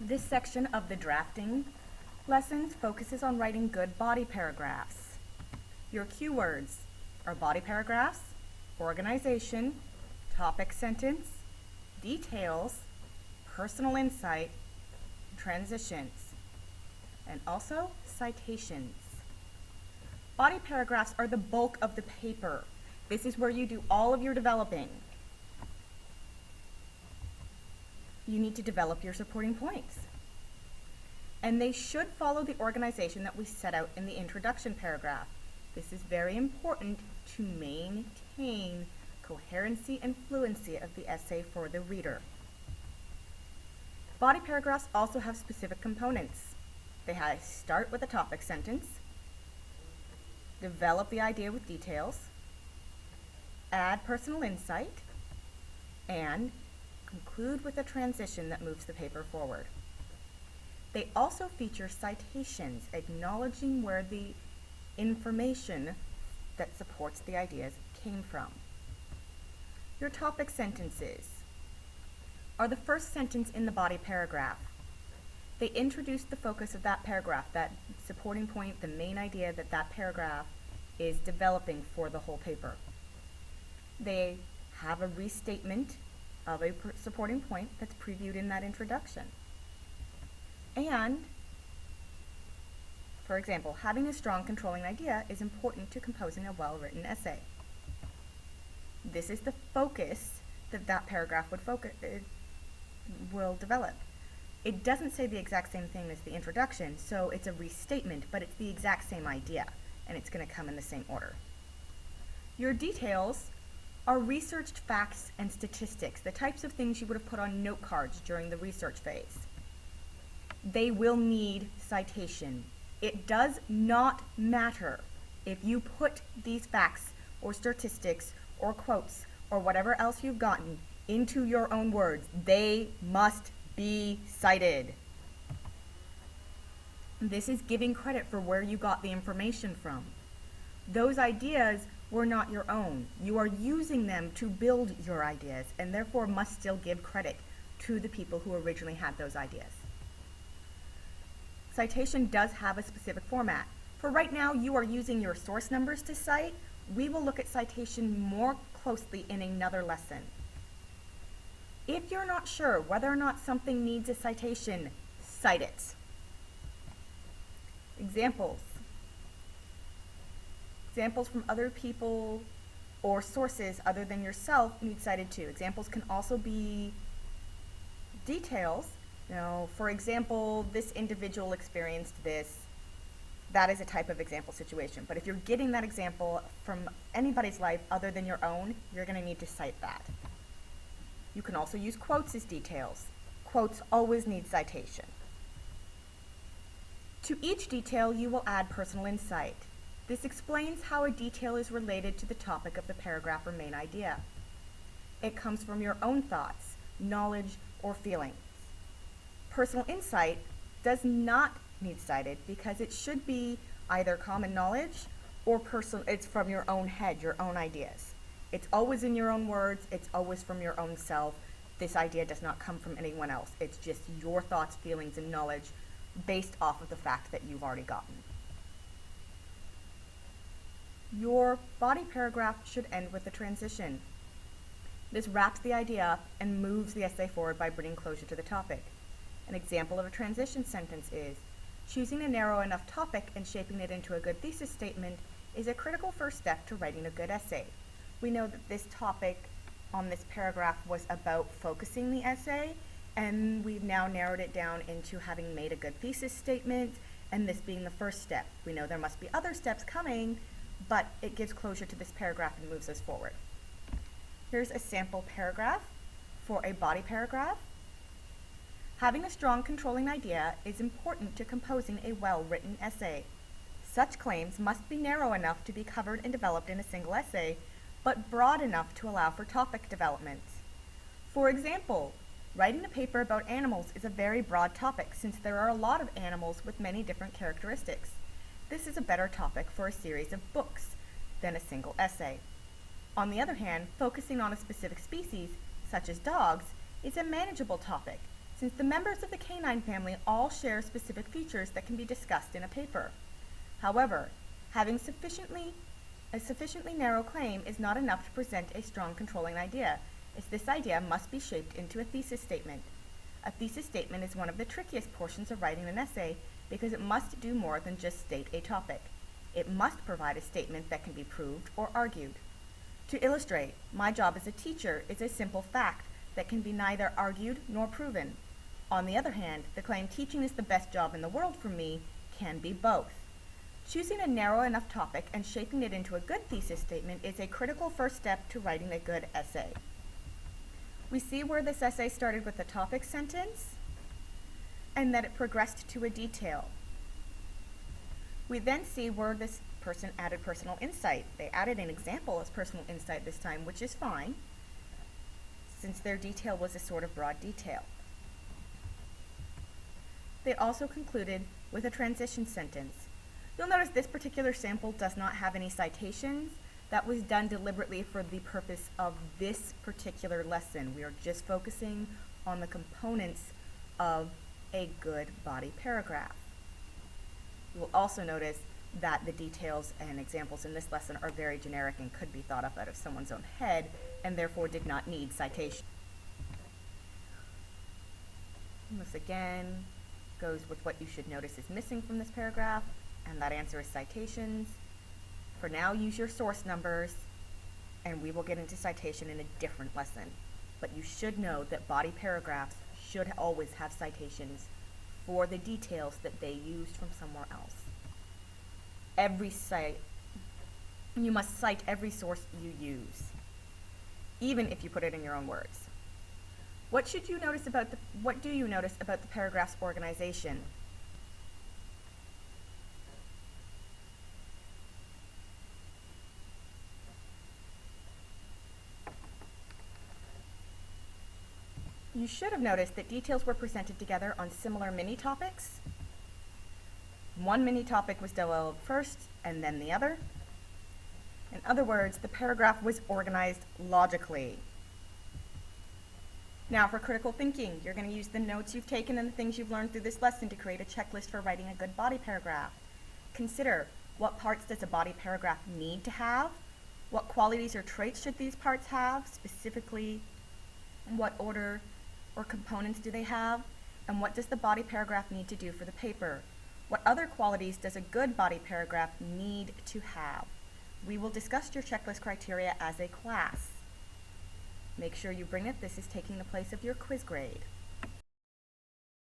This section of the drafting lessons focuses on writing good body paragraphs. Your keywords are body paragraphs, organization, topic sentence, details, personal insight, transitions, and also citations. Body paragraphs are the bulk of the paper. This is where you do all of your developing. You need to develop your supporting points. And they should follow the organization that we set out in the introduction paragraph. This is very important to maintain coherency and fluency of the essay for the reader. Body paragraphs also have specific components. They start with a topic sentence, develop the idea with details, add personal insight, and conclude with a transition that moves the paper forward. They also feature citations acknowledging where the information that supports the ideas came from. Your topic sentences are the first sentence in the body paragraph. They introduce the focus of that paragraph, that supporting point, the main idea that that paragraph is developing for the whole paper. They have a restatement of a supporting point that's previewed in that introduction. And, for example, having a strong controlling idea is important to composing a well-written essay. This is the focus that that paragraph will develop. It doesn't say the exact same thing as the introduction, so it's a restatement, but it's the exact same idea, and it's going to come in the same order. Your details are researched facts and statistics, the types of things you would have put on note cards during the research phase. They will need citation. It does not matter if you put these facts or statistics or quotes or whatever else you've gotten into your own words. They must be cited. This is giving credit for where you got the information from. Those ideas were not your own. You are using them to build your ideas and therefore must still give credit to the people who originally had those ideas. Citation does have a specific format. For right now, you are using your source numbers to cite. We will look at citation more closely in another lesson. If you're not sure whether or not something needs a citation, cite it. Examples. Examples from other people or sources other than yourself need cited too. Examples can also be details. Now, for example, this individual experienced this. That is a type of example situation. But if you're getting that example from anybody's life other than your own, you're going to need to cite that. You can also use quotes as details. Quotes always need citation. To each detail, you will add personal insight. This explains how a detail is related to the topic of the paragraph or main idea. It comes from your own thoughts, knowledge, or feelings. Personal insight does not need cited because it should be either common knowledge or it's from your own head, your own ideas. It's always in your own words, it's always from your own self. This idea does not come from anyone else. It's just your thoughts, feelings, and knowledge based off of the fact that you've already gotten. Your body paragraph should end with a transition. This wraps the idea up and moves the essay forward by bringing closure to the topic. An example of a transition sentence is, choosing a narrow enough topic and shaping it into a good thesis statement is a critical first step to writing a good essay. We know that this topic on this paragraph was about focusing the essay, and we've now narrowed it down into having made a good thesis statement, and this being the first step. We know there must be other steps coming, but it gives closure to this paragraph and moves us forward. Here's a sample paragraph for a body paragraph. Having a strong controlling idea is important to composing a well-written essay. Such claims must be narrow enough to be covered and developed in a single essay, but broad enough to allow for topic development. For example, writing a paper about animals is a very broad topic since there are a lot of animals with many different characteristics. This is a better topic for a series of books than a single essay. On the other hand, focusing on a specific species, such as dogs, is a manageable topic since the members of the canine family all share specific features that can be discussed in a paper. However, having a sufficiently narrow claim is not enough to present a strong controlling idea, as this idea must be shaped into a thesis statement. A thesis statement is one of the trickiest portions of writing an essay because it must do more than just state a topic. It must provide a statement that can be proved or argued. To illustrate, my job as a teacher is a simple fact that can be neither argued nor proven. On the other hand, the claim teaching is the best job in the world for me can be both. Choosing a narrow enough topic and shaping it into a good thesis statement is a critical first step to writing a good essay. We see where this essay started with a topic sentence and that it progressed to a detail. We then see where this person added personal insight. They added an example as personal insight this time, which is fine, since their detail was a sort of broad detail. They also concluded with a transition sentence. You'll notice this particular sample does not have any citations. That was done deliberately for the purpose of this particular lesson. We are just focusing on the components of a good body paragraph. You will also notice that the details and examples in this lesson are very generic and could be thought up out of someone's own head and therefore did not need citation. And this again goes with what you should notice is missing from this paragraph, and that answer is citations. For now, use your source numbers, and we will get into citation in a different lesson. But you should know that body paragraphs should always have citations for the details that they used from somewhere else. You must cite every source you use, even if you put it in your own words. What do you notice about the paragraph's organization? You should have noticed that details were presented together on similar mini-topics. One mini-topic was developed first and then the other. In other words, the paragraph was organized logically. Now for critical thinking, you're going to use the notes you've taken and the things you've learned through this lesson to create a checklist for writing a good body paragraph. Consider, what parts does a body paragraph need to have? What qualities or traits should these parts have, specifically? In what order or components do they have? And what does the body paragraph need to do for the paper? What other qualities does a good body paragraph need to have? We will discuss your checklist criteria as a class. Make sure you bring it. This is taking the place of your quiz grade.